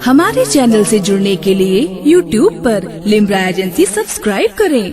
ہمارے چینل سے جڑنے کے لیے YouTube پر لمرا ایجنسی سبسکرائب کریں۔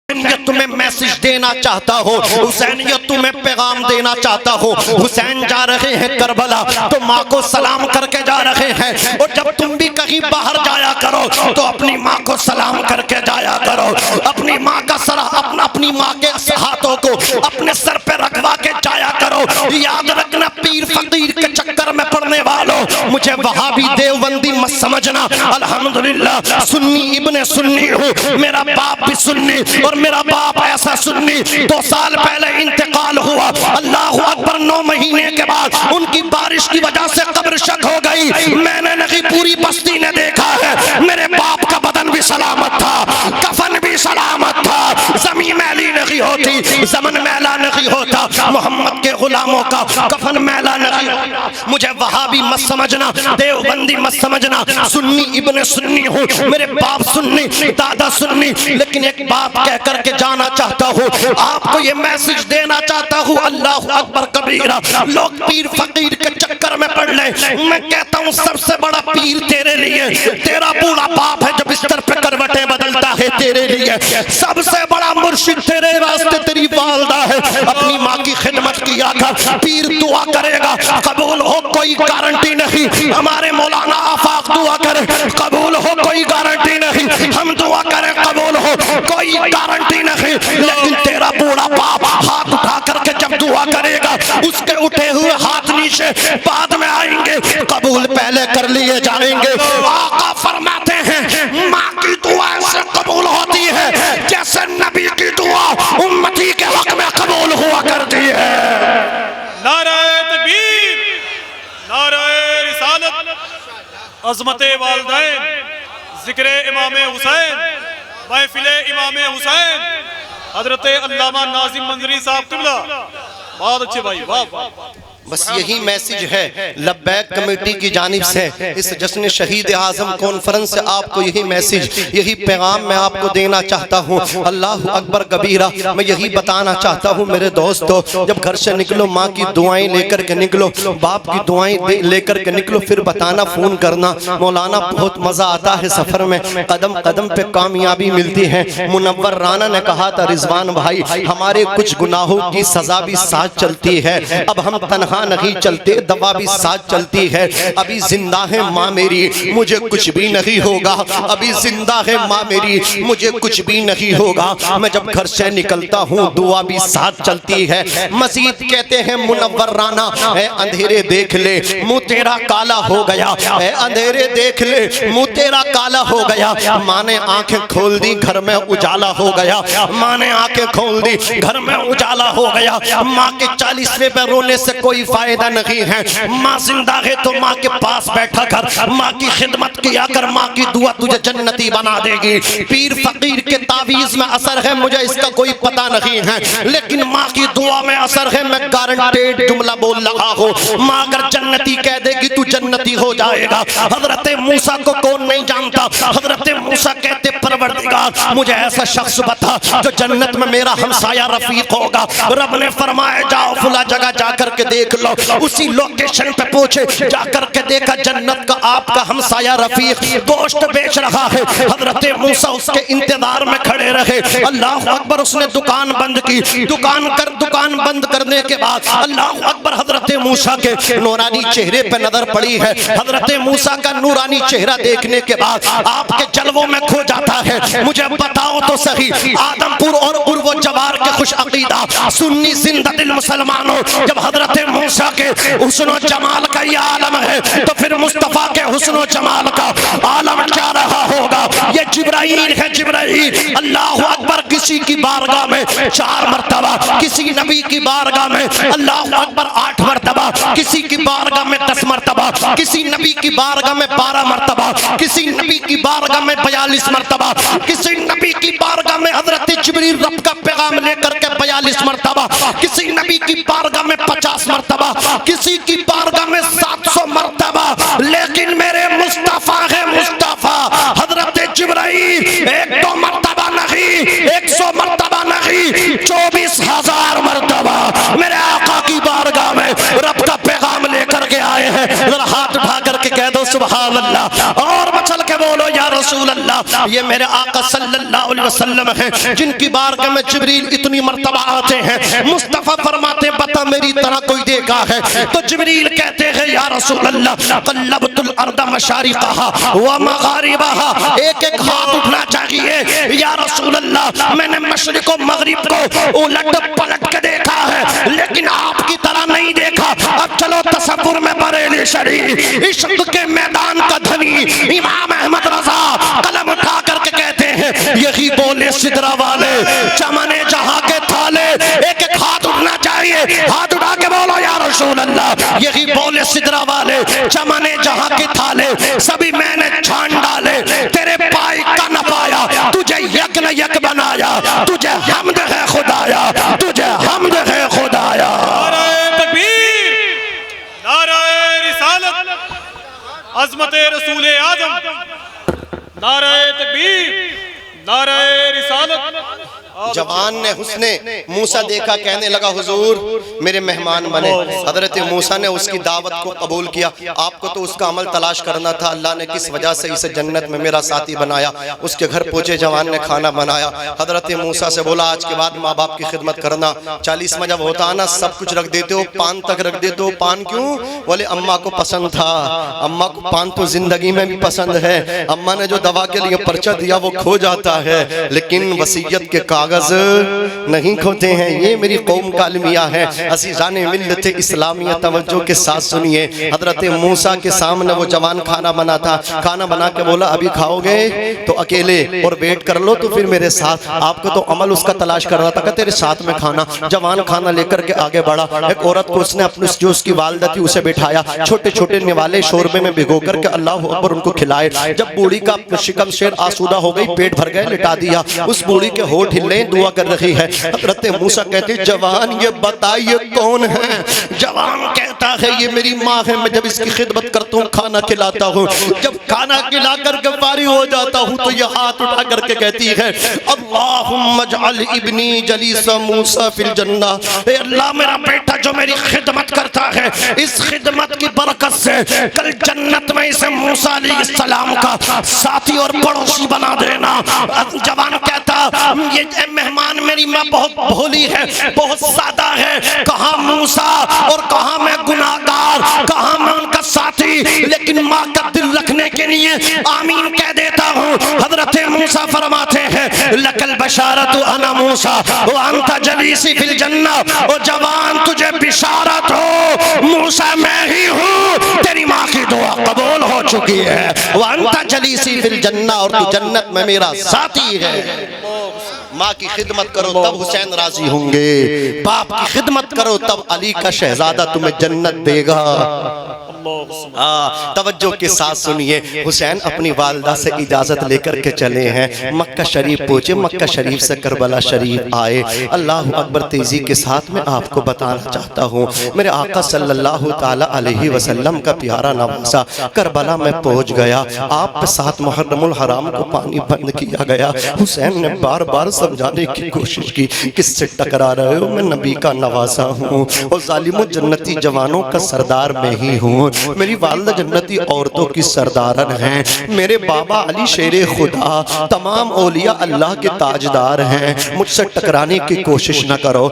حسینیت تمہیں میسج دینا چاہتا ہو، حسینیت تمہیں پیغام دینا چاہتا ہو۔ حسین جا رہے ہیں کربلا تو ماں کو سلام کر کے جا رہے ہیں، اور جب تم بھی کہیں باہر جایا کرو تو اپنی ماں کو سلام کر کے جایا کرو۔ اپنی ماں کا سر اپنی ماں کے ہاتھوں کو اپنے سر پہ رکھوا کے جایا کرو۔ یاد رکھنا پیر فقیر کے چکر میں پڑنے والوں، مجھے وہابی دیوبندی مت سمجھنا۔ الحمدللہ سنی ابن سنی ہوں، میرا باپ بھی سنی اور میرا باپ ایسا سنی۔ 2 سال پہلے انتقال ہوا، اللہ اکبر، 9 مہینے کے بعد ان کی بارش کی وجہ سے قبر شک ہو گئی۔ میں نے نہیں، پوری بستی نے دیکھا ہے، میرے باپ کا بدن بھی سلامت تھا، کفن بھی سلامت تھا، زمین میلی نہیں ہوتی، زمن میلا نہیں ہوتا، محمد کے غلاموں کا کفن میلا نہیں ہوتا۔ مجھے وہابی مت سمجھنا، دیوبندی مت سمجھنا، سنی ابن سنی ہوں، میرے باپ سنی، دادا سنی، لیکن ایک بات کہہ کر کے جانا چاہتا ہوں، آپ کو یہ میسج دینا چاہتا ہوں، اللہ اکبر کبیرہ۔ لوگ پیر فقیر کے چکر میں پڑ لیں، میں کہتا ہوں سب سے بڑا پیر تیرے لیے تیرا بوڑھا باپ ہے جو بستر پہ کروٹیں بدلتا ہے، تیرے لیے سب سے بڑا مرشد تیرے واسطے تیری والدہ ہے۔ اپنی ماں کی خدمت کیا کر، پیر دعا کرے گا، قبول ہو کوئی گارنٹی نہیں۔ ہمارے مولانا آفاق دعا کرے، قبول ہو کوئی گارنٹی نہیں، ہم دعا کریں قبول ہو کوئی گارنٹی نہیں، لیکن تیرا بوڑھا باپ ہاتھ اٹھا کر کے جب دعا کرے گا، اس کے اٹھے ہوئے ہاتھ نیچے بعد میں آئیں گے، قبول پہلے کر لیے جائیں گے۔ آقا فرماتے ہیں ماں کی دعا سے قبول ہوتی ہے جیسے نبی کی دعا امتی کے حق میں قبول ہوا کرتی ہے۔ نعرہ تکبیر، نعرہ رسالت، عظمت والدین، ذکر امام حسین، محفل امام حسین، حضرت علامہ ناظم منظری صاحب قبلہ۔ بہت اچھے بھائی، واہ واہ۔ بس یہی میسج ہے لبیک کمیٹی کی جانب سے، اس جشن شہید اعظم کانفرنس سے آپ کو یہی میسج، یہی پیغام میں آپ کو دینا چاہتا ہوں۔ اللہ اکبر کبیرہ، میں یہی بتانا چاہتا ہوں میرے دوستو، جب گھر سے نکلو ماں کی دعائیں لے کر کے نکلو، باپ کی دعائیں لے کر کے نکلو، پھر بتانا، فون کرنا مولانا بہت مزہ آتا ہے سفر میں، قدم قدم پہ کامیابی ملتی ہے۔ منور رانا نے کہا تھا رضوان بھائی ہمارے کچھ گناہوں کی سزا بھی ساتھ چلتی ہے، اب ہم تنہا نہیں چلتے، دوا بھی ساتھ چلتی ہے۔ ابھی زندہ ہے ماں میری، مجھے کچھ بھی نہیں ہوگا، ابھی زندہ ہے ماں میری، مجھے کچھ بھی نہیں ہوگا۔ میں جب گھر سے نکلتا ہوں دعا بھی ساتھ چلتی ہے۔ مزید کہتے ہیں منور رانا، اے اندھیرے دیکھ لے منہ تیرا کالا ہو گیا، اے اندھیرے دیکھ لے منہ تیرا کالا ہو گیا۔ ماں نے آنکھیں کھول دی، گھر میں اجالا ہو گیا، ماں نے آنکھیں کھول دی، گھر میں اجالا ہو گیا۔ ماں کے 40ویں پہ رونے سے کوئی فائدہ نہیں ہے، ماں زندہ ہے تو ماں کے پاس بیٹھا کر، ماں کی خدمت کیا کر، ماں کی دعا تجھے جنتی بنا دے گی۔ پیر فقیر کے تعویذ میں اثر ہے مجھے اس کا کوئی پتہ نہیں ہے، لیکن ماں کی دعا میں اثر ہے، میں گارنٹیڈ جملہ بول رہا ہوں، ماں اگر جنتی کہہ دے گی تو جنتی ہو جائے گا۔ حضرت موسیٰ کو کون نہیں جانتا، حضرت موسیٰ کہتے پروردگار مجھے ایسا شخص بتا جو جنت میں میرا ہمسایہ رفیق ہوگا۔ رب نے فرمایا جاؤ فلاں جگہ جا کر کے دیکھ لو، اسی لوکیشن پہ پہنچے، جا کر کے دیکھا جنت کا آپ کا ہمسایہ رفیق گوشت بیچ رہا ہے۔ حضرت موسیٰ اس کے انتظار میں کھڑے رہے، اللہ اکبر، اس نے دکان بند کی، دکان بند کرنے کے بعد اللہ اکبر، حضرت موسیٰ کے نورانی چہرے پہ نظر پڑی ہے۔ حضرت موسیٰ کا نورانی چہرہ دیکھنے کے بعد آپ کے جلووں میں کھو جاتا ہے۔ مجھے بتاؤ تو صحیح، آدم پور اور عرب و جوار کے خوش عقیدہ سنی زندہ دل مسلمانوں، جب حضرت موسیٰ کے حسن و جمال کا یہ عالم ہے تو پھر مصطفیٰ کے حسن و جمال کا عالم کیا رہا ہوگا؟ یہ جبرائیل ہے، جبرائیل۔ اللہ اکبر، کسی کی بارگاہ میں 4 مرتبہ، کسی نبی کی بارگاہ میں اللہ اکبر 8 مرتبہ، کسی کی بارگاہ میں 10 مرتبہ، کسی نبی کی بارگاہ میں 12 مرتبہ، کسی نبی کی بارگاہ میں 42 مرتبہ، کسی نبی کی بارگاہ میں حضرت جبریل رب کا پیغام لے کر کے 42 مرتبہ، کسی نبی کی بارگاہ میں 50 مرتبہ، کسی کی بارگاہ میں 700 مرتبہ، لیکن میرے مصطفیٰ ہے مصطفیٰ حضرت جبرائیل 1-2 مرتبہ نہیں، 100 مرتبہ نہیں، 24,000 مرتبہ سبحان اللہ، اور مچل کے بولو یا رسول اللہ۔ یہ میرے آقا صلی اللہ علیہ وسلم ہیں جن کی بارگاہ میں جبریل اتنی مرتبہ آتے ہیں، مصطفیٰ فرماتے بتا میری طرح کوئی دیکھا ہے؟ تو جبریل کہتے ہیں یا رسول اللہ قلبت الارض مشارقها ومغاربها، ایک ایک ہاتھ اٹھنا چاہیے یا رسول اللہ، میں نے مشرق و مغرب کو الٹ پلٹ کے دیکھا ہے لیکن آپ کی طرح نہیں دیکھا۔ اب چلو تصور میں بریلی شریف عشق کے میدان کا دھنی امام احمد رضا قلم اٹھا کر کے کہتے ہیں یہی بولے سدرہ والے چمن جہاں کے تھالے، ایک ایک ہاتھ اٹھنا چاہیے، ہاتھ اٹھا کے بولو یا رسول اللہ، یہی بولے سدرہ والے چمن جہاں کے تھالے سبھی میں نے چھان ڈالے، تیرے پائی کا نہ پایا، تجھے یک نہ یک بنایا، تجھے حمد ہے خدایا، تجھے حمد ہے خدایا۔ نعرہ تکبیر، نعرہ رسالت، عظمت رسول اعظم، نعرہ تکبیر، نعرہ رسالت۔ جوان نے حسن موسیٰ دیکھا، کہنے لگا حضور میرے مہمان بنے۔ حضرت موسیٰ نے اس کی دعوت کو قبول کیا۔ آپ کو تو اس کا عمل تلاش کرنا تھا، اللہ نے کس وجہ سے اسے جنت میں میرا ساتھی بنایا۔ اس کے گھر پہنچے، جوان نے کھانا بنایا۔ حضرت موسیٰ سے بولا آج کے بعد ماں باپ کی خدمت کرنا، 40 میں جب ہوتا نا سب کچھ رکھ دیتے ہو، پان تک رکھ دیتے ہو۔ پان کیوں؟ بولے اماں کو پسند تھا، اماں کو پان تو زندگی میں بھی پسند ہے، اماں نے جو دوا کے لیے پرچہ دیا وہ کھو جاتا ہے لیکن وصیت کے کاغذ نہیں کھوتے ہیں۔ یہ میری قوم کا المیہ ہے۔ عزیزان ملت اسلامیہ توجہ کے ساتھ سنیے، حضرت موسیٰ کے سامنے وہ جوان کھانا بنا تھا، کھانا بنا کے بولا ابھی کھاؤ گے تو اکیلے اور ویٹ کر لو تو پھر میرے ساتھ۔ آپ کو تو عمل اس کا تلاش کر رہا تھا کہ تیرے ساتھ میں کھانا۔ جوان کھانا لے کر کے آگے بڑھا، ایک عورت کو اس نے اپنے جو اس کی والدہ تھی اسے بٹھایا، چھوٹے چھوٹے نوالے شوربے میں بھگو کر کے اللہ اکبر ان کو کھلائے۔ جب بوڑھی کا شکم شیر آسودہ ہو گئی، پیٹ بھر گئے، لٹا دیا۔ اس بوڑھی کے ہونٹ ہلے، دعا کر رہی ہے۔ حضرت موسیٰ کہتے جوان یہ بتائیے کون ہے؟ جوان کہتا ہے یہ میری ماں ہے، میں جب اس کی خدمت کرتا ہوں کھانا کھلاتا ہوں، جب کھانا کھلا کر کے فارغ ہو جاتا ہوں تو یہ ہاتھ اٹھا کر کے کہتی ہے اللہم اجعل ابنی جلیس موسیٰ فی الجنہ، اے اللہ میرا بیٹا جو میری خدمت کرتا ہے اس خدمت کی برکت سے کل جنت میں اسے موسیٰ علیہ السلام کا ساتھی اور پڑوسی بنا دینا۔ جوان کہتا یہ مہمان میری ماں بہت بھولی ہے، بہت سادہ ہے، کہاں موسیٰ اور کہاں میں گناہگار، کہاں میں ان کا ساتھی، لیکن ماں کا دل رکھنے کے لیے آمین کہہ دیتا ہوں۔ حضرت موسیٰ فرماتے ہیں لکل بشارت انا موسیٰ وانت جلیسی فی الجنہ، او جوان تجھے بشارت ہو موسیٰ میں ہی ہوں، تیری ماں کی دعا قبول ہو چکی ہے، وانت جلیسی فی الجنہ، اور تو جنت میں میرا ساتھی ہے۔ ماں کی خدمت کرو تب حسین راضی ہوں گے، باپ کی خدمت کرو تب علی کا شہزادہ تمہیں جنت دے گا۔ توجہ کے ساتھ سنیے، حسین اپنی والدہ سے اجازت لے کر کے چلے ہیں، مکہ شریف پہنچے، مکہ شریف سے کربلا شریف آئے۔ اللہ اکبر، تیزی کے ساتھ میں آپ کو بتانا چاہتا ہوں میرے آقا صلی اللہ تعالی علیہ وسلم کا پیارا نواسہ کربلا میں پہنچ گیا۔ آپ پہ 7 محرم الحرام کو پانی بند کیا گیا۔ حسین نے بار بار سمجھانے کی کوشش کی، کس سے ٹکرا رہے ہو، میں نبی کا نواسہ ہوں اور ظالم و جنتی جوانوں کا سردار میں ہی ہوں، میری والدہ جنتی عورتوں کی سردارن ہیں، میرے بابا علی شیر خدا تمام اولیاء اللہ کے تاجدار ہیں، مجھ سے ٹکرانے کی کوشش نہ کرو۔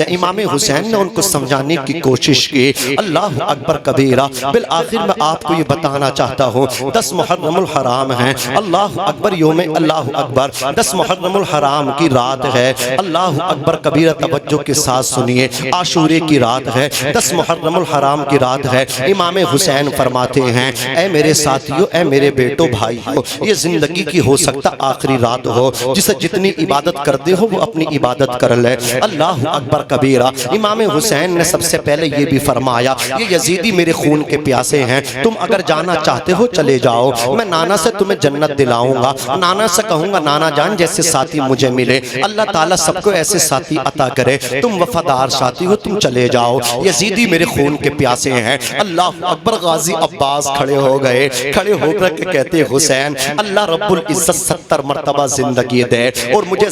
امام حسین نے ان کو سمجھانے کی کوشش کی۔ اللہ اکبر کبیرہ۔ بالآخر میں آپ کو یہ بتانا چاہتا ہوں 10 محرم الحرام ہیں، اللہ اکبر، یوم اللہ اکبر 10 محرم الحرام کی رات ہے، اللہ اکبر کبیرہ، توجہ کے ساتھ سنیے، عاشورے کی رات ہے، 10 محرم الحرام کی رات ہے۔ امام حسین فرماتے ہیں اے میرے ساتھیوں، اے میرے بیٹو بھائیوں، یہ زندگی کی ہو سکتا آخری رات ہو، جسے جتنی عبادت کرتے ہو وہ اپنی عبادت کر لے۔ اللہ اکبر کبیرہ۔ امام حسین نے سب سے پہلے یہ بھی فرمایا یہ یزیدی میرے خون کے پیاسے ہیں، تم اگر جانا چاہتے ہو چلے جاؤ، میں نانا سے تمہیں جنت دلاؤں گا، نانا سے کہوں گا نانا جان جیسے ساتھی مجھے ملے، اللہ تعالیٰ سب کو ایسے ساتھی عطا کرے، تم وفادار ساتھی ہو، تم چلے جاؤ، یزیدی میرے خون کے پیاسے ہیں۔ اللہ اکبر غازی عباس کھڑے ہو گئے، کھڑے ہو کر کے کہتے حسین اللہ رب العزت 70 مرتبہ زندگی دے اور مجھے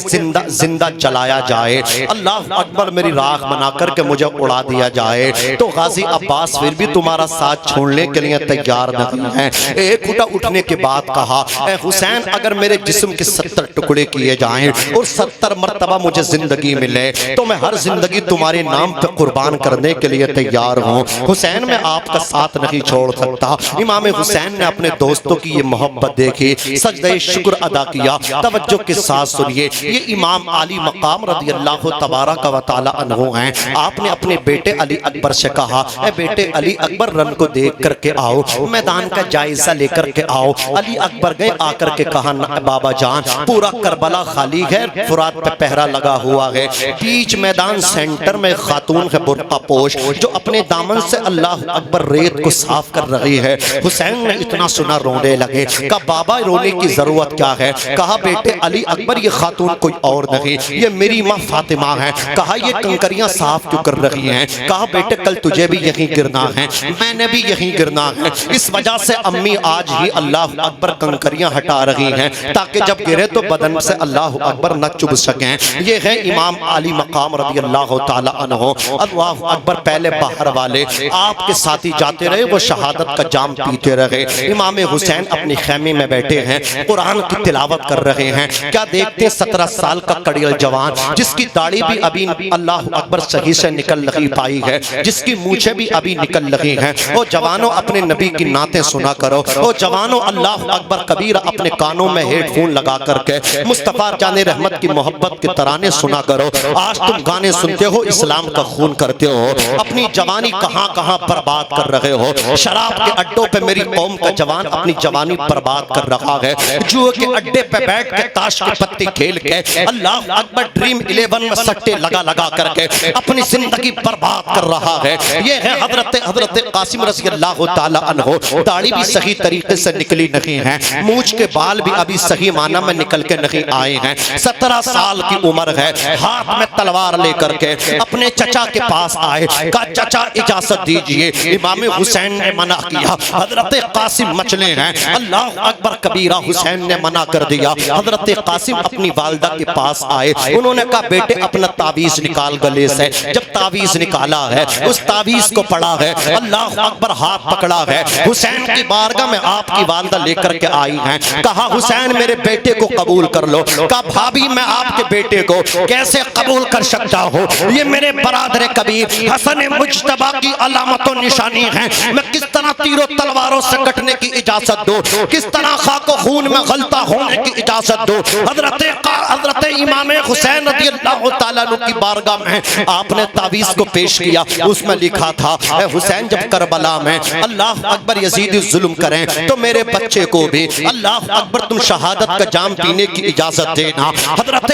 زندہ جلایا جائے، اللہ اکبر میری راکھ بنا کر کے مجھے اڑا دیا جائے، تو غازی عباس پھر بھی تمہارا ساتھ چھوڑنے کے لیے تیار نہیں ہے۔ ایک گھٹا اٹھنے کے بعد کہا اے حسین اگر میرے جسم کے 70 ٹکڑے کیے جائیں اور 70 مرتبہ مجھے زندگی ملے تو میں ہر زندگی تمہارے نام پہ قربان کرنے کے لیے تیار ہوں، حسین میں آپ کا ساتھ نہیں چھوڑ سکتا۔ امام حسین نے اپنے دوستوں کی یہ محبت دیکھی، سجدہ شکر ادا کیا، توجہ کے ساتھ سنیے، یہ امام علی مقام رضی اللہ تبارک و تعالی عنہ ہیں۔ آپ نے اپنے بیٹے علی اکبر سے کہا اے بیٹے علی اکبر رن کو دیکھ کر کے آؤ، میدان کا جائزہ لے کر کے آؤ۔ علی اکبر گئے، آ کر کے کہا بابا جان پورا کربلا خالی ہے، فرات پہ پہرا لگا ہوا ہے، بیچ میدان سینٹر میں خاتون ہے برقع پوش جو اپنے دامن سے اللہ اکبر ریت کو صاف کر رہی ہے۔ حسین نے اتنا سنا رونے لگے، کہا بابا رونے کی ضرورت کیا ہے؟ کہا بیٹے علی اکبر یہ خاتون کوئی اور نہیں، یہ میری ماں فاطمہ ہے۔ کہا یہ کنکریاں صاف کیوں کر رہی ہیں؟ کہا بیٹے کل تجھے بھی یہیں گرنا ہے، میں نے بھی یہیں گرنا ہے، اس وجہ سے امی آج ہی اللہ اکبر کنکریاں ہٹا رہی ہیں تاکہ جب گرے تو بدن سے اللہ اکبر نہ چبھ سکیں۔ یہ ہے امام علی مقام رضی اللہ تعالی عنہ۔ اللہ اکبر پہلے باہر والے آپ کے ساتھی جاتے رہے، وہ شہادت کا جام پیتے رہے۔ امام حسین اپنے خیمے میں بیٹھے ہیں، قرآن کی تلاوت کر رہے ہیں، کیا دیکھتے ہیں 17 سال کا کڑیل جوان جس کی داڑھی بھی ابھی اللہ اکبر صحیح سے نکل نہیں پائی ہے، جس کی مونچھیں بھی ابھی نکل رہی ہیں۔ او جوانوں اپنے نبی کی نعتیں سنا کرو، او جوانوں اللہ اکبر کبیرہ اپنے کانوں میں ہیڈ فون لگا کر کے مصطفیٰ جان رحمت کی محبت کے ترانے سنا کرو۔ آج تم گانے سنتے ہو، اسلام کا خون کرتے ہو، اپنی جوانی کہاں کہاں برباد کر رہے ہو۔ شراب کے اڈوں پہ میری قوم کا جوان اپنی جوانی برباد کر رہا ہے، جوئے کے اڈے پہ بیٹھ کے تاش کے پتے کھیل کے اللہ اکبر ڈریم 11 میں سٹے لگا کر کے اپنی زندگی برباد کر رہا ہے۔ یہ ہے حضرت قاسم رضی اللہ تعالی عنہ، داڑھی بھی صحیح طریقے سے نکلی نہیں ہے، مونچھ کے بال بھی ابھی صحیح معنی میں نکل کے نہیں آئے ہیں، 17 سال کی عمر ہے، ہاتھ میں تلوار لے کر کے اپنے چچا کے پاس آئے، کہا چچا اجازت دیجئے۔ امام حسین نے منع کیا، حضرت قاسم مچلے ہیں، اللہ اکبر کبیرہ حسین نے منع کر دیا۔ حضرت قاسم اپنی والدہ کے پاس آئے، انہوں نے کہا بیٹے اپنا تعویذ نکال گلے سے۔ جب تعویذ نکالا ہے، اس تعویذ کو پڑھا ہے، اللہ اکبر ہاتھ پکڑا ہے، حسین کی بارگاہ میں آپ کی والدہ لے کر کے آئی ہیں، کہا حسین میرے بیٹے کو قبول کر لو۔ کہا بھابی میں آپ کے بیٹے کو کیسے قبول کر سکتا ہوں، یہ میرے برادر کبیر حسن مجتبی کی علامت و نشانی ہے، میں کس طرح تیر و تلواروں سے کٹنے کی اجازت دوں، کس طرح خاک و خون میں غلطہ ہونے کی اجازت دوں۔ حضرت امام حسین رضی اللہ تعالیٰ عنہ کی بارگاہ میں آپ نے تعویذ کو پیش کیا، اس میں لکھا تھا اے حسین جب کربلا میں اللہ اکبر یزید ظلم کریں تو میرے بچے کو بھی اللہ اکبر تم شہادت کا جام پینے کی اجازت دینا۔ حضرت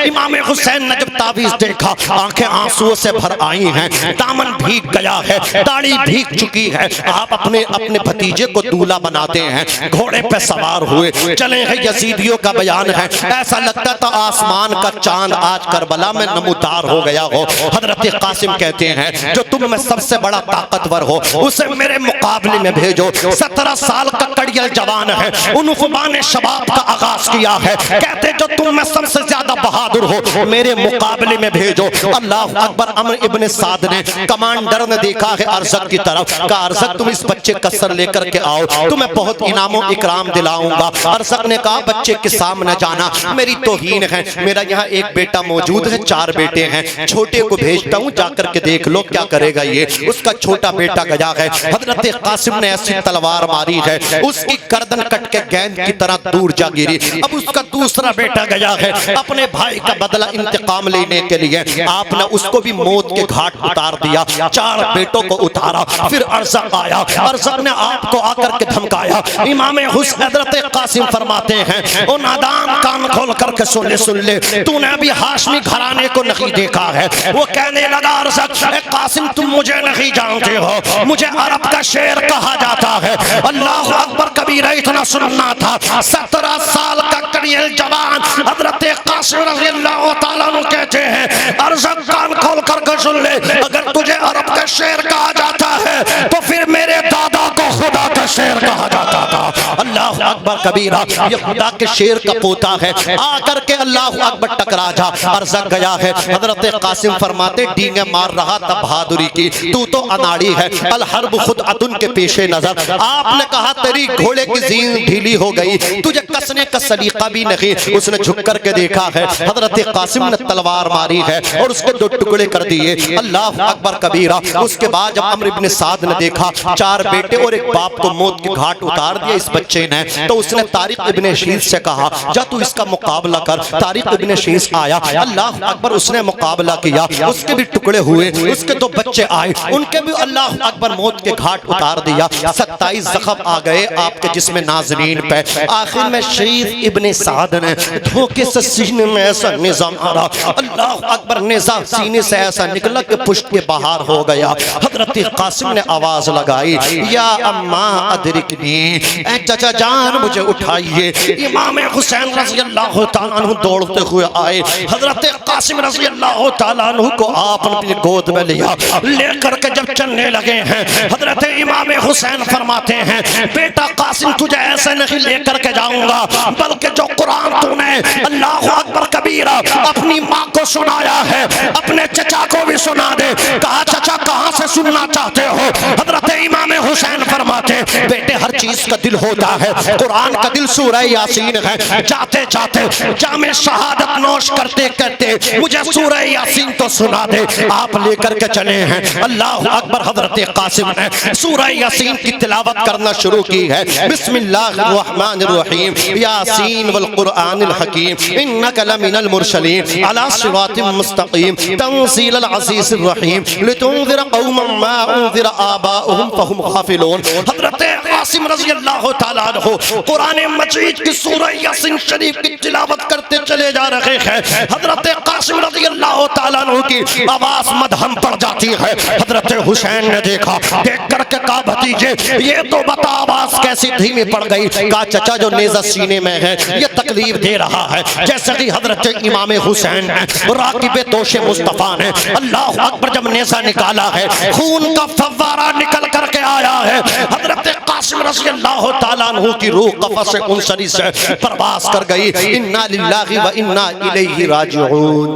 امام حسین نے جب تعویذ دیکھا آنکھیں آنسو سے بھر آئی ہیں، دامن بھیگ گیا ہے، داڑھی بھیگ چکی ہے، آپ اپنے بھتیجے کو دولہا بناتے ہیں، گھوڑے پہ سوار ہوئے چلے ہیں۔ یزیدیوں کا بیان ہے ایسا لگتا تھا آسمان کا چاند آج کربلا میں نمودار ہو گیا ہو۔ حضرت قاسم کہتے ہیں جو تم میں سب سے بڑا طاقتور ہو اسے میرے مقابلے میں بھیجو، 17 سال کا کڑیل جوان ہے، انفبان شباب کا آغاز کیا ہے، کہتے جو تم میں سب سے زیادہ بہادر ہو میرے مقابلے میں بھیجو۔ اللہ اکبر عمر ابن سعد نے کمانڈر نے دیکھا ہے ارزق کی طرف، کہا ارزق تم اس بچے کا سر لے کر کے آؤ، تمہیں بہت انعام و اکرام دلاؤں گا۔ ارزق نے کہا بچے کے سامنے جانا میری توہین ہے، میرا یہاں ایک بیٹا موجود ہے، 4 بیٹے ہیں، چھوٹے کو بھیجتا ہوں جا کر کے دیکھ لو کیا کرے گا یہ۔ اس کا چھوٹا بیٹا گیا ہے، حضرت قاسم نے ایسی تلوار ماری ہے اس کی گردن کٹ کے گیند کی طرح دور جا گری۔ اب اس کا دوسرا بیٹا گیا ہے اپنے بھائی کا بدلہ انتقام لینے کے لیے، آپ نے اس کو بھی موت کے گھاٹ اتار دیا، 4 بیٹوں کو اتارا۔ پھر ارزق آیا، ارزق نے آپ کو آ کر کے دھمکایا۔ امام حسین حضرت قاسم فرماتے ہیں او نادان کان کھول کر کے سن لے، تو نے ابھی ہاشمی گھرانے کو نہیں دیکھا ہے۔ وہ کہنے لگا ارزق اے قاسم تم مجھے نہیں جانتے ہو، مجھے عرب کا شیر کہا جاتا ہے۔ اللہ اکبر کبیرہ اتنا سننا تھا، 17 سال کا کڑیل جوان حضرت قاسم رضی اللہ تعالیٰ عنہ کہتے ہیں ارزق کان کھول کر کے سن لے، اگر تجھے عرب کا شیر کہا جاتا ہے ہے تو پھر میرے دادا کو خدا کا شیر کہا جاتا تھا۔ اللہ اکبر کبیرہ، یہ خدا کے شیر کا پوتا ہے، آ کر کے اللہ اکبر ٹکرا جا، ارزق گیا ہے۔ حضرت قاسم فرماتے ڈینگیں مار رہا تھا بہادری کی، تو اناڑی ہے، الحرب خدعتن کے پیش نظر۔ آپ نے کہا تیری گھوڑے کی زین ڈھیلی ہو گئی، تجھے کسنے کا سلیقہ بھی نہیں۔ اس نے جھک کر کے دیکھا ہے، حضرت قاسم نے تلوار ماری ہے اور اس کے 2 ٹکڑے کر دیے۔ اللہ اکبر کبیرہ۔ اس کے بعد جب عمرو بن سعد نے دیکھا 4 بیٹے اور ایک باپ کو موت کے گھاٹ اتار دیا اس بچے نے، تو اس نے طارق ابن شیس سے کہا جا تو اس کا مقابلہ کر۔ طارق ابن شیس آیا، اللہ اکبر اس نے مقابلہ کیا، اس کے بھی ٹکڑے ہوئے، اس کے 2 بچے آئے، ان کے بھی اللہ اکبر موت کے گھاٹ اتار دیا۔ 27 زخم آ گئے آپ کے جسم ناظرین پہ۔ آخر میں شریف ابن سعد نے دھوکے سے سینے میں ایسا نظام آرہا، اللہ اکبر نظام سینے سے ایسا نکلا کہ پشت کے باہر ہو گیا۔ حضرت قاسم نے آواز لگائی، یا اماں ادرکنی، اے چچا جان مجھے اٹھائیے۔ امام حسین رضی اللہ تعالیٰ عنہ دوڑتے ہوئے آئے، حضرت قاسم رضی اللہ تعالیٰ عنہ کو آپ نے اپنی گود میں لیا، لے کر کے جب چلنے لگے ہیں، حضرت امام حسین فرماتے ہیں بیٹا قاسم تجھے ایسے نہیں لے کر کے جاؤں گا، بلکہ جو قرآن تو نے اللہ اکبر کبیرہ اپنی ماں کو سنایا ہے اپنے چچا کو بھی سنا دے۔ کہا چچا کہاں سے سننا چاہتے ہو؟ حضرت امام حسین فرماتے بیٹے ہر چیز کا دل ہوتا ہے، قرآن کا دل سورہ یاسین ہے، جاتے جاتے جامع شہادت نوش کرتے کرتے مجھے سورہ یاسین تو سنا دے۔ آپ لے کر کے چلے ہیں، اللہ اکبر حضرت قاسم نے سورہ یاسین کی تلاوت کرنا شروع کی ہے۔ بسم اللہ الرحمن الرحیم، یاسین والقرآن الحکیم انک لمن المرسلین علی صراط مستقیم تنزیل العزیز الرحیم لتنذر قوما ما انذر آباؤہم فہم غافلون۔ حضرت قاسم رضی اللہ تعالیٰ عنہ قرآن مجید کی سورہ یاسین شریف کی تلاوت کرتے چلے جا رہے ہیں۔ حضرت قاسم رضی اللہ تعالیٰ عنہ کی آواز مدھم پڑ جاتی ہے۔ حضرت حسین نے دیکھا، دیکھ کر کے کہا بھتیجے یہ تو بتا آواز کیسی دھیمی پڑ گئی؟ کہا چچا جو نیزہ سینے میں ہے یہ تکلیف دے رہا ہے۔ جیسے کہ حضرت امام حسین نے راکب دوش مصطفیٰ نے اللہ اکبر جب نیزہ نکالا ہے، خون کا فوارہ نکل کر کے آیا ہے۔ حضرت قاسم رضی اللہ تعالیٰ عنہ کی روح قفص انصری سے پرواز کر گئی۔ انا للہ و انا الیہ راجعون۔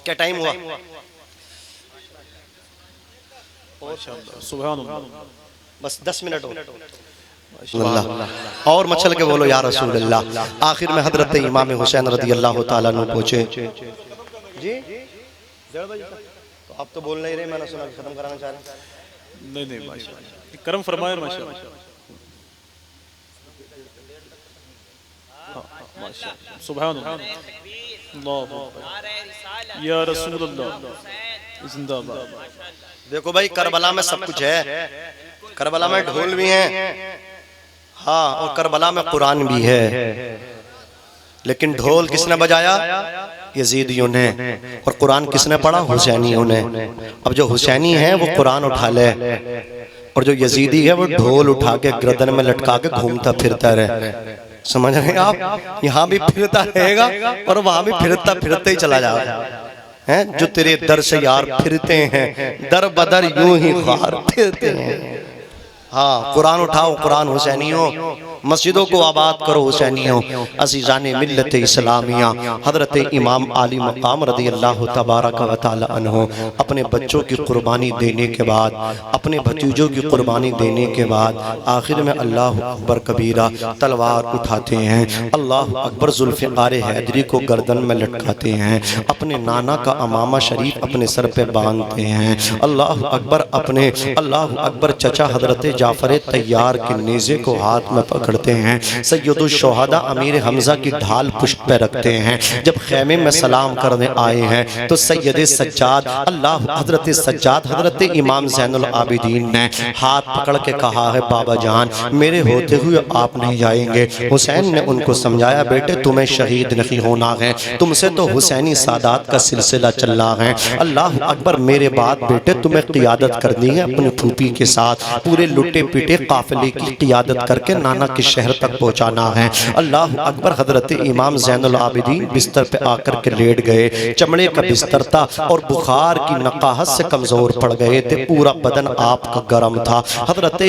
کیا ٹائم ہوا؟ سبحان اللہ، بس 10 منٹ ہو اللہ اور مچل کے بولو یا رسول اللہ۔ آخر میں حضرت امام حسین رضی اللہ تعالیٰ عنہ پہنچے۔ جی تو آپ تو بول نہیں رہے، میں نے سنا ختم کرانا چاہ رہے ہیں۔ نہیں ماشاءاللہ، کرم فرمائے ماشاءاللہ، سبحان اللہ، یا رسول اللہ زندہ باد۔ دیکھو بھائی کربلا میں سب کچھ ہے، کربلا میں ڈھول بھی ہیں، ہاں اور کربلا میں قرآن بھی ہے، لیکن ڈھول کس نے بجایا؟ یزیدیوں نے، اور قرآن کس نے پڑھا؟ حسینیوں نے۔ اب جو حسینی ہیں وہ قرآن اٹھا لے، اور جو یزیدی ہے وہ ڈھول اٹھا کے گردن میں لٹکا کے گھومتا پھرتا رہے۔ سمجھ رہے ہیں آپ؟ یہاں بھی پھرتا رہے گا اور وہاں بھی پھرتا پھرتے ہی چلا جائے گا۔ جو تیرے در سے یار پھرتے ہیں، در بدر یوں ہی خار پھرتے ہیں۔ ہاں قرآن اٹھاؤ، قرآن حسینیوں، مسجدوں کو آباد کرو حسینیوں، عزیزان ملت اسلامیہ۔ حضرت امام علی مقام رضی اللہ تبارک و تعالی عنہ اپنے بچوں کی قربانی دینے کے بعد، اپنے بھتیجوں کی قربانی دینے کے بعد آخر میں اللہ اکبر کبیرہ تلوار اٹھاتے ہیں، اللہ اکبر ذوالفقار حیدری کو گردن میں لٹکاتے ہیں، اپنے نانا کا امامہ شریف اپنے سر پہ باندھتے ہیں، اللہ اکبر اپنے اللہ اکبر چچا حضرت جعفر طیار کے نیزے کو ہاتھ میں پکڑتے ہیں، سید الشہداء امیر حمزہ کی ڈھال پشت پہ رکھتے ہیں۔ جب خیمے میں سلام کرنے آئے ہیں تو سید سجاد اللہ حضرت سجاد حضرت امام زین العابدین نے ہاتھ پکڑ کے کہا ہے بابا جان میرے ہوتے ہوئے آپ نہیں جائیں گے۔ حسین نے ان کو سمجھایا بیٹے تمہیں شہید نہیں ہونا ہے، تم سے تو حسینی سادات کا سلسلہ چل رہا ہے، اللہ اکبر میرے بعد بیٹے تمہیں قیادت کرنی ہے، اپنی پھوپھی کے ساتھ پورے لٹے پیٹے قافلے کی قیادت کر کے نانا کے شہر تک پہنچانا ہے۔ اللہ اکبر۔ حضرت امام زین العابدین بستر پہ آ کر کے لیٹ گئے، چمڑے کا بستر تھا اور بخار کی نقاہت سے کمزور پڑ گئے تھے، پورا بدن آپ کا گرم تھا۔ حضرت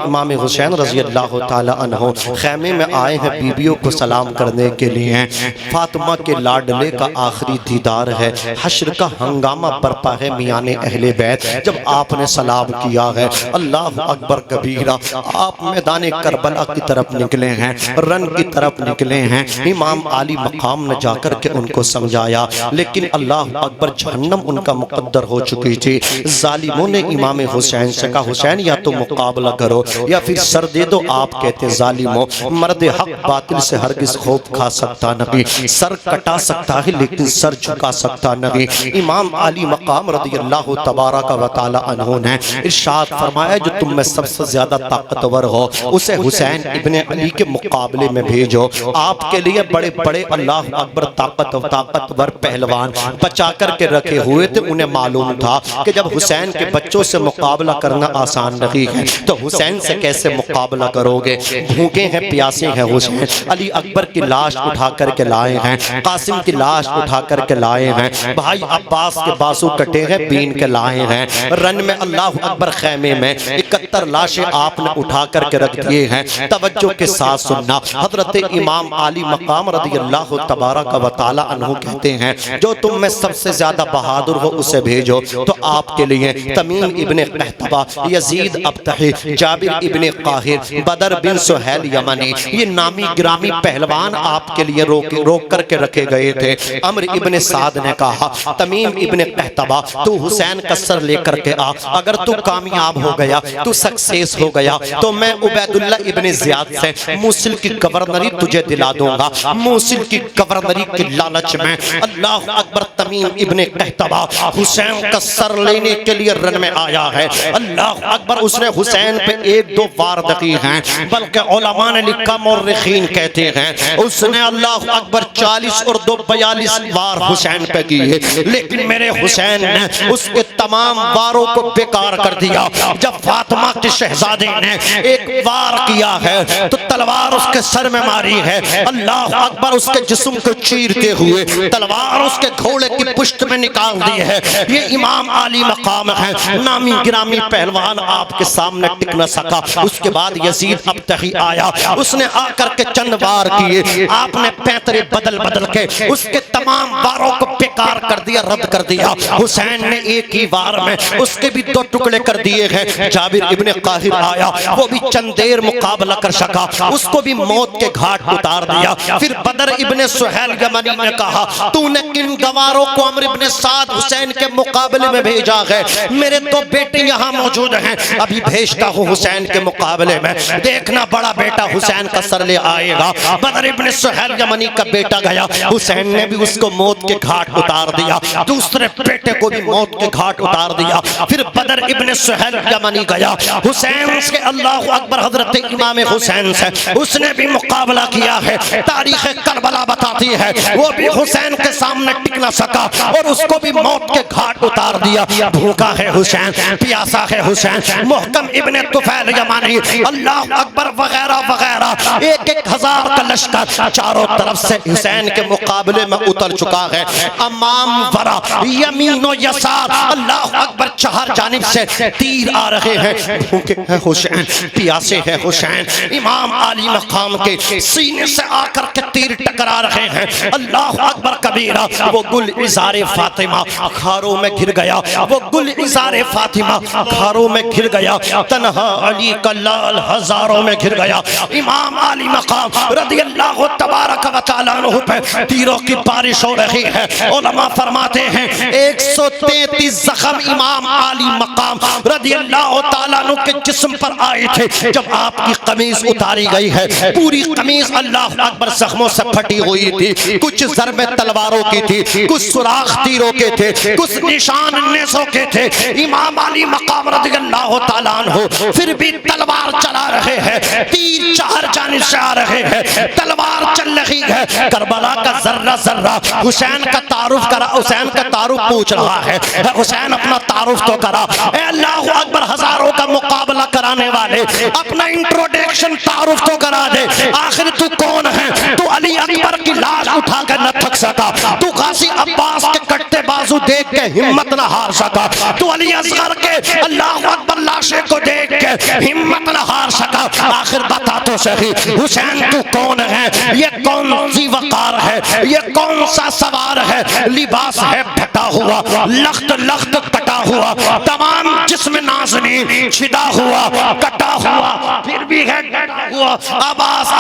امام حسین رضی اللہ تعالی عنہ خیمے میں آئے ہیں بیویوں کو سلام کرنے کے لیے۔ فاطمہ کے لاڈلے کا آخری دیدار ہے، حشر کا ہنگامہ برپا ہے میان اہل بیت جب آپ نے سلام کیا ہے۔ اللہ اکبر کبیرہ۔ آپ میدان کربلا کی طرف نکلے ہیں، رن کی طرف نکلے ہیں۔ امام عالی مقام نے جا کر کے ان کو سمجھایا، لیکن اللہ اکبر جہنم ان کا مقدر ہو چکی تھی۔ ظالموں نے امام حسین سے کہا حسین یا تو مقابلہ کرو یا پھر سر دے دو۔ آپ کہتے ظالموں، مرد حق باطل سے ہرگز خوف کھا سکتا نہیں، سر کٹا سکتا ہے لیکن سر جھکا سکتا نہیں۔ امام علی مقام رضی اللہ تبارک و تعالی عنہ نے ارشاد فرمایا جو تم میں سب سے زیادہ طاقتور ہو اسے حسین ابن علی کے مقابلے میں بھیجو۔ آپ کے لیے بڑے بڑے اللہ اکبر طاقتور پہلوان بچا کر کے رکھے ہوئے تھے۔ انہیں معلوم تھا کہ جب حسین کے بچوں سے مقابلہ کرنا آسان نہیں ہے تو حسین سے کیسے مقابلہ کرو گے؟ بھوکے ہیں پیاسے ہیں حسین۔ علی اکبر کی لاش اٹھا کر کے لائے ہیں، قاسم کی لاش اٹھا کر کے لائے ہیں، بھائی عباس کے بازو کٹے ہیں بین کے لائے ہیں۔ رن میں اللہ اکبر خیمے میں 71 لاشیں آپ نے اٹھا کر کے رکھ دیے ہیں۔ توجہ کے ساتھ سننا، حضرت امام علی مقام رضی اللہ تبارک و تعالی عنہ کہتے ہیں جو تم میں سب سے زیادہ بہادر ہو اسے بھیجو۔ تو آپ کے لیے تمیم ابن قحطبہ، یزید ابتحی، جابر ابن قاہر، بدر بن سہیل یمنی، یہ نامی گرامی پہلوان آپ کے لیے روک کر کے رکھے گئے تھے۔ عمر ابن سعد نے کہا تمیم ابن قحطبہ تو حسین کا سر لے کر کے آ، اگر تو کامیاب ہو گیا تو سکسیس ہو گیا تو میں عبید اللہ ابن زیاد سے موصل کی گورنری تجھے دلا دوں گا۔ موصل کی گورنری کی لالچ میں اللہ اکبر تمیم ابن قحطبہ حسین کا سر لینے کے لیے رن میں آیا ہے۔ اللہ اکبر۔ اس نے حسین پہ 1-2 وار دقی ہیں، بلکہ علماء نے لکھا مورخین کہتے ہیں اس نے اللہ اکبر 40 اور 2 42 وار حسین پہ کی ہے، لیکن میرے حسین نے اس کے تمام واروں کو بیکار کر دیا۔ جب فاطمہ کے شہزادے نے 1 وار کیا ہے تو تلوار اس کے سر میں ماری ہے، اللہ اکبر، اس کے جسم کو چیرتے ہوئے تلوار اس کے گھوڑے کی پشت میں نکال دی ہے۔ یہ امام علی مقام ہے، نامی گرامی پہلوان آپ کے سامنے ٹک نہ سکا۔ اس کے بعد یزید ابتحی آیا، اس نے آ کر کے چند وار کیے، آپ نے پیترے بدل بدل کے اس کے تمام واروں کو بیکار کر دیا، رد کر دیا۔ حسین نے 1 ہی وار میں اس کے بھی 2 ٹکڑے کر دیے ہیں۔ جابر ابن قاہر آیا، وہ بھی چند دیر مقابلہ کر سکا، اس کو بھی موت کے گھاٹ اتار دیا۔ پھر بدر ابن سہیل یمنی نے کہا تو نے کن گواروں کو عمر ابن سعد حسین کے مقابلے میں بھیجا ہے؟ میرے 2 بیٹے یہاں موجود ہیں، ابھی بھیجتا ہوں حسین کے مقابلے میں، دیکھنا بڑا بیٹا حسین کا سر لے آئے گا۔ بدر ابن سہیل یمنی کا بیٹا گیا، حسین نے بھی اس کو موت کے گھاٹ اتار دیا، دوسرے بیٹے کو بھی موت کے گھاٹ اتار دیا۔ پھر بدر ابن سہیل یمنی گیا حسین سے، اللہ اکبر، حضرت امام حسین سے اس نے بھی مقابلہ کیا ہے۔ تاریخ کربلا بتاتی ہے وہ بھی حسین کے سامنے ٹک نہ سکا اور اس کو بھی موت کے گھاٹ اتار دیا۔ بھوکا ہے حسین، پیاسا ہے حسین۔ محکم ابن طفیل یمانی، اللہ اکبر، وغیرہ وغیرہ، 1,000 کا لشکر چاروں طرف سے حسین کے مقابلے میں اتر چکا ہے۔ امام ورا، یمین و یسار، اللہ اکبر، 4 جانب سے تیر آ رہے ہیں۔ بھوکے ہیں حسین، پیاسے ہیں حسین، امام علی مقام کے سینے سے آ کر کے تیر ٹکرا رہے ہیں۔ اللہ اکبر کبیرہ۔ وہ گل عزار فاطمہ کھاروں میں گر گیا، وہ گل عزار فاطمہ کھاروں میں گر گیا، تنہا علی کا لال ہزاروں میں گر گیا۔ امام علی مقام رضی اللہ تبارک و تعالیٰ عنہ پہ تیروں کی بارش ہو رہی ہے۔ علماء فرماتے ہیں 133 زخم امام علی مقام رضی اللہ تعالیٰ عنہ کے جسم پر آئے تھے۔ جب آپ کی قمیض اتاری گئی ہے، پوری قمیض اللہ اکبر زخموں سے پھٹی ہوئی تھی، کچھ ضربیں تلواروں کی تھی، کچھ سوراخ تیروں کے تھے، کچھ نشان نیزوں کے تھے۔ امام علی مقام رضی اللہ تعالیٰ عنہ پھر بھی تلوار چلا رہے ہیں، تیر 4 جانب سے آ رہے ہیں، تلوار چل رہی ہے۔ کربلا کا ذرہ ذرہ حسین کا تعارف کرا، حسین کا تعارف پوچھ رہا ہے، حسین اپنا تعارف تو کرا۔ اے اللہ اکبر، ہزاروں کا مقابلہ کرانے والے، اپنا انٹروڈکشن انٹروڈکشن تعارف تو کرا دے. آخر تو کون ہے؟ تو علی اکبر کی لاش اٹھا کر نہ تھک سکا, تو غازی عباس کے کٹتے بازو دیکھ کے ہمت نہ ہار سکا, تو علی اصغر کے اللہ اکبر لاشے کو دیکھ کے ہمت نہ ہار سکا. آخر بتا تو صحیح حسین تو کون ہے؟ یہ کون سی وقار ہے؟ یہ کون سا سوار ہے؟ لباس ہے پھٹا ہوا, لخت لخت کٹا ہوا, تمام جسم نازنی چھدا ہوا کٹا ہوا, پھر بھی ہے کٹا ہوا. آواز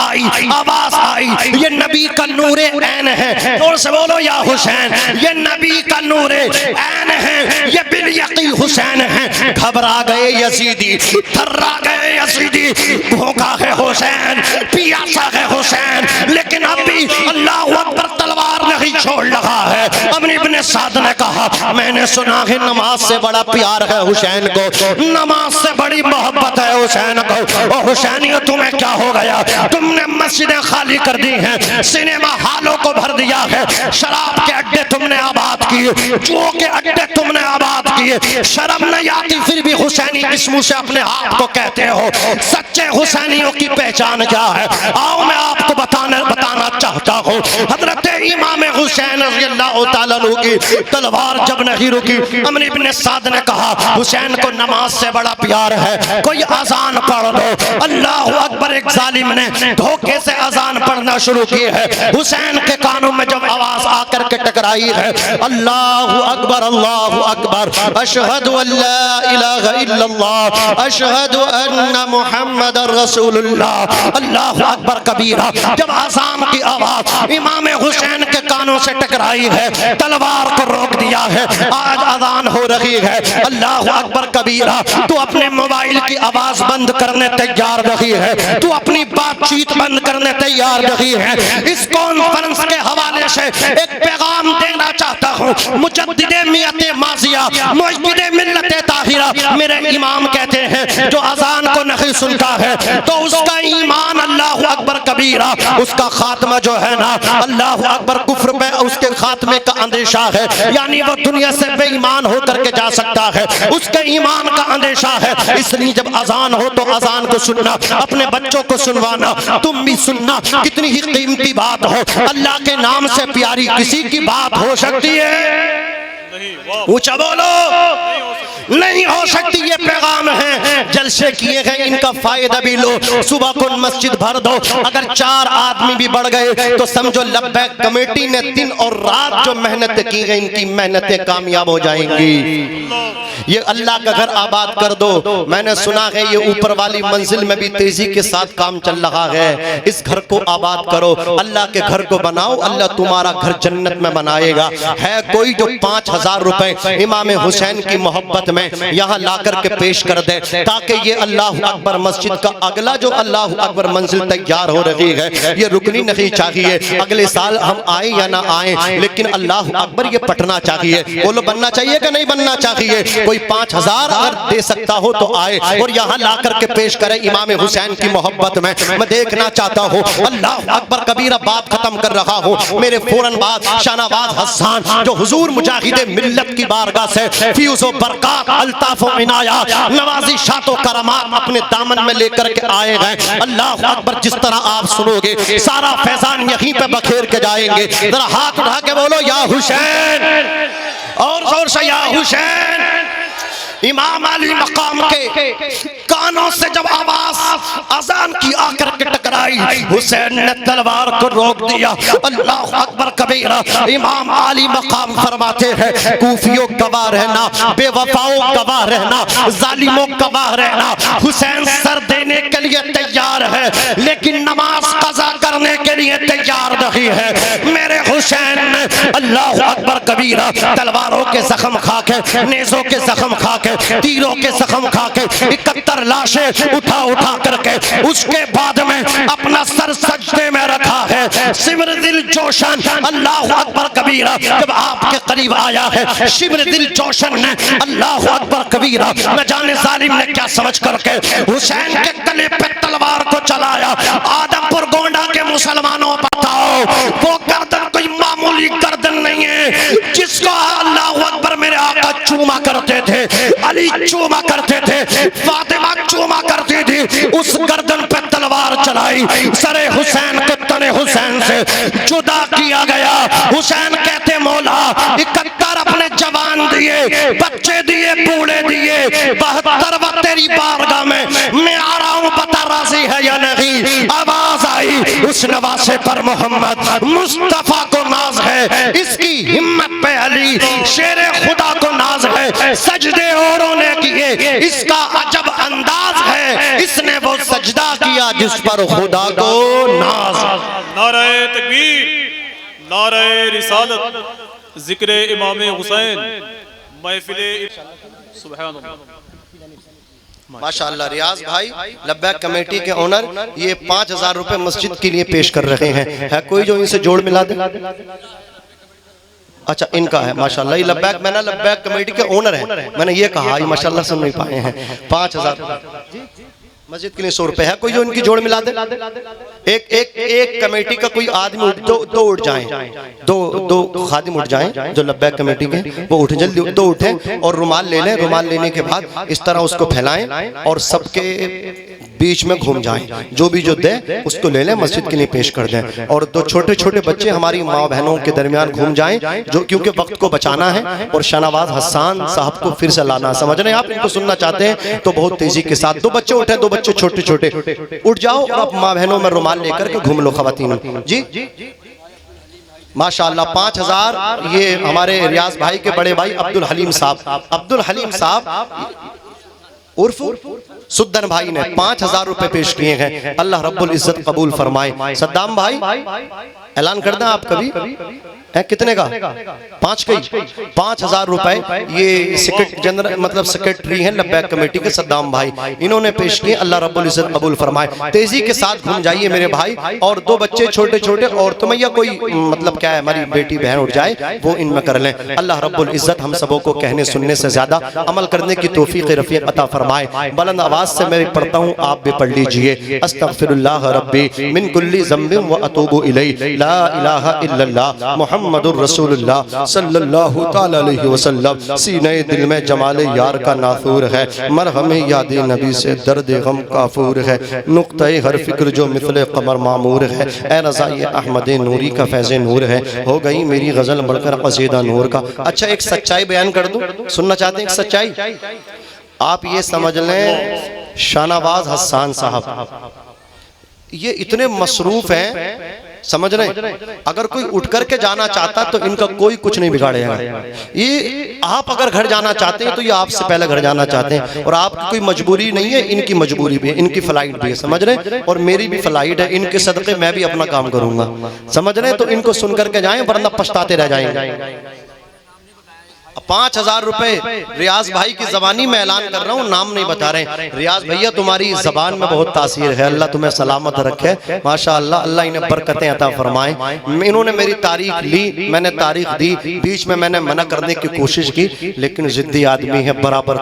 آئی یہ نبی کا نور عین ہے. اور سے بولو یا حسین, یہ نبی کا نور عین ہے, یہ بالیقین حسین ہے. گھبرا گئے یزیدی, تھرا گئے یزیدی, بھوکا ہے حسین, پیاسا ہے حسین, لیکن اب بھی اللہ اکبر تلوار نہیں چھوڑ رہا ہے. ابن ابن سعد نے کہا میں نے سنا ہے نماز سے بڑا پیار ہے حسین کو, نماز سے بڑی محبت ہے حسین کو. اور حسینیوں تمہیں کیا ہو گیا؟ تم نے مسجدیں خالی کر دی ہیں, سینما ہالوں کو بھر دیا ہے, شراب کے اڈے تم نے آباد کیے, جو کے اڈے تم نے آباد کیے. شرم نہیں آتی پھر بھی حسینی اس منہ سے اپنے آپ کو کہتے ہو. سچے حسینیوں کی پہچان کیا ہے؟ آؤ میں آپ کو بتانا چاہتا ہوں. حضرت امام حسین رضی اللہ تعالیٰ عنہ کی تلوار جب نہیں رکی, امر ابن سعد نے کہا حسین کو نماز سے بڑا پیار ہے, کوئی اذان پڑھ دو. اللہ اکبر. ایک ظالم نے دھوکے سے اذان پڑھنا شروع کی ہے. حسین کے کانوں میں جب آواز آ کر کے ٹکرائی ہے, اللہ اکبر اللہ اکبر, اشہد ان لا الہ الا اللہ, اشہد ان محمد رسول اللہ, اللہ اکبر کبیرہ. جب اذان کی آواز امام حسین کے کانوں سے ٹکرائی ہے, تلوار کو روک دیا ہے. آج اذان ہو رہی ہے, اللہ اکبر کبیرہ. تو اپنے موبائل کی آواز بند کرنے تیار رہی ہے, تو اپنی بات چیت بند کرنے تیار رہی ہے. اس کانفرنس کے حوالے سے ایک پیغام دینا چاہتا ہوں. مجدد میت ماضیہ, مجدد ملت طاہرہ, میرے امام کہتے ہیں جو اذان کو نہیں سنتا ہے تو اس کا ایمان اللہ اکبر کبیرہ, اس کا خاتمہ جو ہے نا اللہ اکبر کفر میں اس کے خاتمے کا اندیشہ ہے. یعنی وہ دنیا سے بے ایمان ہو کر کے جا سکتا ہے, اس کے ایمان کا اندیشہ ہے. اس لیے جب اذان ہو تو اذان کو سننا, اپنے بچوں کو سنوانا, تم بھی سننا. کتنی ہی قیمتی بات ہو, اللہ کے نام سے پیاری کسی کی بات ہو سکتی ہے؟ اونچا بولو, نہیں ہو سکتی. یہ پیغام ہے, جلسے کیے گئے ان کا فائدہ بھی لو. صبح کو مسجد بھر دو, اگر 4 آدمی بھی بڑھ گئے تو سمجھو لبیک کمیٹی نے دن اور رات جو محنتیں کی گئی ان کی محنتیں کامیاب ہو جائیں گی. یہ اللہ کا گھر آباد کر دو. میں نے سنا ہے یہ اوپر والی منزل میں بھی تیزی کے ساتھ کام چل رہا ہے. اس گھر کو آباد کرو, اللہ کے گھر کو بناؤ, اللہ تمہارا گھر جنت میں بنائے گا. ہے کوئی جو 5000 روپے امام حسین کی محبت میں یہاں لا کر کے پیش کر دے تاکہ یہ اللہ اکبر مسجد کا اگلا جو اللہ اکبر منزل تیار ہو رہی ہے یہ رکنی نہیں چاہیے. اگلے سال ہم آئیں یا نہ آئیں لیکن اللہ اکبر یہ پٹنا چاہیے. بولو بننا چاہیے کہ نہیں بننا چاہیے؟ کوئی 5000 اگر دے سکتا ہو تو آئے اور یہاں لا کر کے پیش کرے امام حسین کی محبت میں. میں دیکھنا چاہتا ہوں. اللہ اکبر کبیرہ. بات ختم کر رہا ہوں. میرے فوراً بعد شاہنواز حسان جو حضور مجاہد ملت کی بارگاہ سے فیوز و برکات, الطاف و عنایات, نوازشات و کرامات اپنے دامن میں لے کر کے آئے ہیں. اللہ اکبر. جس طرح آپ سنو گے سارا فیضان یہیں پہ بکھیر کے جائیں گے. ذرا ہاتھ اٹھا کے بولو یا حسین, اور زور سے یا حسین. امام علی مقام کے کانوں سے جب آواز اذان کی آ کر کے ٹکرائی, حسین نے تلوار کو روک دیا. اللہ اکبر کبیرہ. امام علی مقام فرماتے ہیں کوفیوں گواہ رہنا, بے وفاؤں گواہ رہنا, ظالموں گواہ رہنا. حسین سر دینے کے لیے تیار ہے لیکن نماز قضا کرنے کے لیے تیار نہیں ہے. میرے حسین نے اللہ اکبر کبیرہ تلواروں کے زخم کھا کے, نیزوں کے زخم کھا کے, تیروں کے زخم کھا کے 71 لاشیں اٹھا کر کے اس کے بعد میں اپنا سر سجدے میں رکھا ہے. شبر دل جوشن. اللہ اکبر کبیرہ. جب آپ کے قریب آیا ہے شبر دل جوشن نے اللہ اکبر کبیرہ, نہ جانے ظالم نے کیا سمجھ کر کے حسین کے گلے پہ تلوار کو چلایا. آدم پور گونڈا کے مسلمانوں بتاؤ وہ گردن کوئی معمولی گردن نہیں ہے جس کو اللہ اکبر میرے آقا چوما کرتے تھے, علی چوما کرتے تھے, فاطمہ چوما کرتی تھی. اس گردن پہ تلوار آئی، سر حسین کے تن حسین سے جدا کیا گیا۔ حسین کہتے مولا 71 اپنے جوان دیے، بچے دیے، بوڑھے دیے، 72 وقت تیری بارگاہ میں میں آ رہا ہوں، بتا راضی ہے یا نہیں؟ آواز آئی، اس نواسے پر محمد مصطفیٰ کو ناز ہے، اس کی ہمت پہ علی شیر خدا کو ناز ہے، سجدے اوروں نے کیے، اس کا عجب انداز ہے، اس نے وہ سجدہ کیا جس پر خدا کو ناز۔ نعرہ تکبیر، نعرہ رسالت، ذکر امام حسین، محفل سبحان اللہ۔ ماشاءاللہ ریاض بھائی لبیک کمیٹی کے اونر یہ 5000 روپے مسجد کے لیے پیش کر رہے ہیں، ہے کوئی جو ان سے جوڑ ملا دے؟ اچھا ان کا ہے ماشاءاللہ، یہ لبیک، میں نے لبیک کمیٹی کے اونر ہیں، میں نے یہ کہا یہ ماشاءاللہ سن نہیں پائے ہیں۔ 5000 مسجد کے لیے 100 روپے، ہے کوئی جو ان کی جوڑ ملا دے؟ ایک کمیٹی کا کوئی آدمی دو اٹھ جائیں، دو خادم اٹھ جائیں جو لبیک کمیٹی کے، وہ اٹھیں جلدی، دو اٹھیں اور رومال لے لیں، رومال لینے کے بعد اس طرح اس کو پھیلائیں اور سب کے بیچ میں گھوم جائیں، جو بھی جو دے اس کو لے لیں، مسجد کے لیے پیش کر دیں۔ اور دو چھوٹے چھوٹے بچے ہماری ماں بہنوں کے درمیان گھوم جائیں، جو کیونکہ وقت کو بچانا ہے اور شاہنواز حسان صاحب کو پھر سے لانا، سمجھ رہے ہیں آپ؟ ان کو سننا چاہتے ہیں تو بہت تیزی کے ساتھ دو بچے اٹھیں، دو بچے چھوٹے چھوٹے اٹھ جاؤ اور اب ماں بہنوں میں رومال لے کر کے گھوم لو خواتین جی۔ ماشاءاللہ 5000 یہ ہمارے ریاض بھائی کے بڑے بھائی عبدالحلیم صاحب عرف سدن بھائی نے 5000 روپے پیش کیے ہیں، اللہ رب العزت قبول فرمائے۔ صدام بھائی اعلان کر دیں آپ کبھی کتنے کا؟ 5000 روپے یہ سیکرٹری ہیں لبیک کمیٹی کے صدام بھائی، انہوں نے پیش کیے، اللہ رب العزت قبول فرمائے۔ تیزی کے ساتھ گھوم جائیے میرے بھائی، اور دو بچے چھوٹے چھوٹے عورتوں میں یا کوئی کیا ہے ہماری بیٹی بہن اٹھ جائے وہ ان میں کر لیں۔ اللہ رب العزت ہم سبوں کو کہنے سننے سے زیادہ عمل کرنے کی توفیق رفیق عطا فرمائے۔ بلند آواز سے میں پڑھتا ہوں، آپ بھی پڑھ لیجئے۔ استغفر اللہ ربی من کل ذنب واتوب الیہ، لا الہ الا اللہ محمد الرسول اللہ صلی اللہ تعالی علیہ وسلم۔ سینہ دل میں جمال یار کا ناثور ہے، مرہم یاد نبی سے درد غم کافور ہے، نقطہ ہر فکر جو مثل قمر معمور ہے، اے رضائی احمد نوری کا فیض نور ہے، ہو گئی میری غزل بڑھ کر قصیدہ نور کا۔ اچھا ایک سچائی بیان کر دوں، سننا چاہتے ہیں ایک سچائی؟ آپ یہ سمجھ لیں شاہنواز حسان صاحب یہ اتنے مصروف ہیں، سمجھ رہے ہیں، اگر کوئی اٹھ کر کے جانا چاہتا تو ان کا کوئی کچھ نہیں بگاڑے گا۔ یہ آپ اگر گھر جانا چاہتے ہیں تو یہ آپ سے پہلے گھر جانا چاہتے ہیں، اور آپ کی کوئی مجبوری نہیں ہے، ان کی مجبوری بھی ہے، ان کی فلائٹ بھی ہے، سمجھ رہے ہیں، اور میری بھی فلائٹ ہے، ان کے صدقے میں بھی اپنا کام کروں گا، سمجھ رہے ہیں، تو ان کو سن کر کے جائیں ورنہ پچھتاتے رہ جائیں گے۔ 5000 روپے ریاض بھائی کی زبانی میں اعلان کر رہا ہوں، نام نہیں بتا رہے ہیں۔ ریاض بھائیہ تمہاری زبان میں بہت تاثیر ہے، اللہ تمہیں سلامت رکھے، ماشاءاللہ اللہ انہیں برکتیں عطا فرمائیں۔ انہوں نے میری تاریخ لی، میں نے تاریخ دی، بیچ میں نے منع کرنے کی کوشش کی، لیکن ضدی آدمی ہے، برابر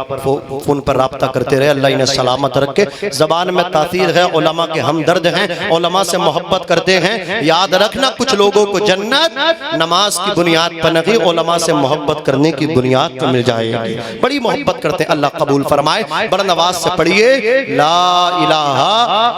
فون پر رابطہ کرتے رہے، اللہ انہیں سلامت رکھے۔ زبان میں تاثیر ہے، علماء کے ہمدرد ہیں، علماء سے محبت کرتے ہیں، یاد رکھنا کچھ لوگوں کو جنت نماز کی بنیاد پر نہیں، علماء سے محبت کرنے کی بنیاد پر مل جائے گی۔ بڑی محبت کرتے ہیں، اللہ قبول فرمائے۔ بڑا نواز سے پڑھیے لا الہ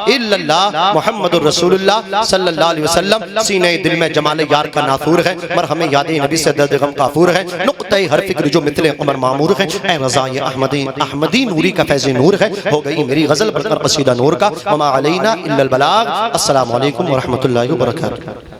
الا اللہ محمد الرسول اللہ صلی اللہ علیہ وسلم۔ سینہ دل میں جمال یار کا ناثور ہے، مرہم یاد نبی سے درد غم کافور ہے، نقطہ ہر فکر جو مثل عمر معمور ہے، اے رضائی احمدی نوری کا فیض نور ہے، ہو گئی میری غزل بڑھ کر قصیدہ نور کا، وما علینا الا البلاغ۔ السلام علیکم ورحمۃ اللہ وبرکاتہ۔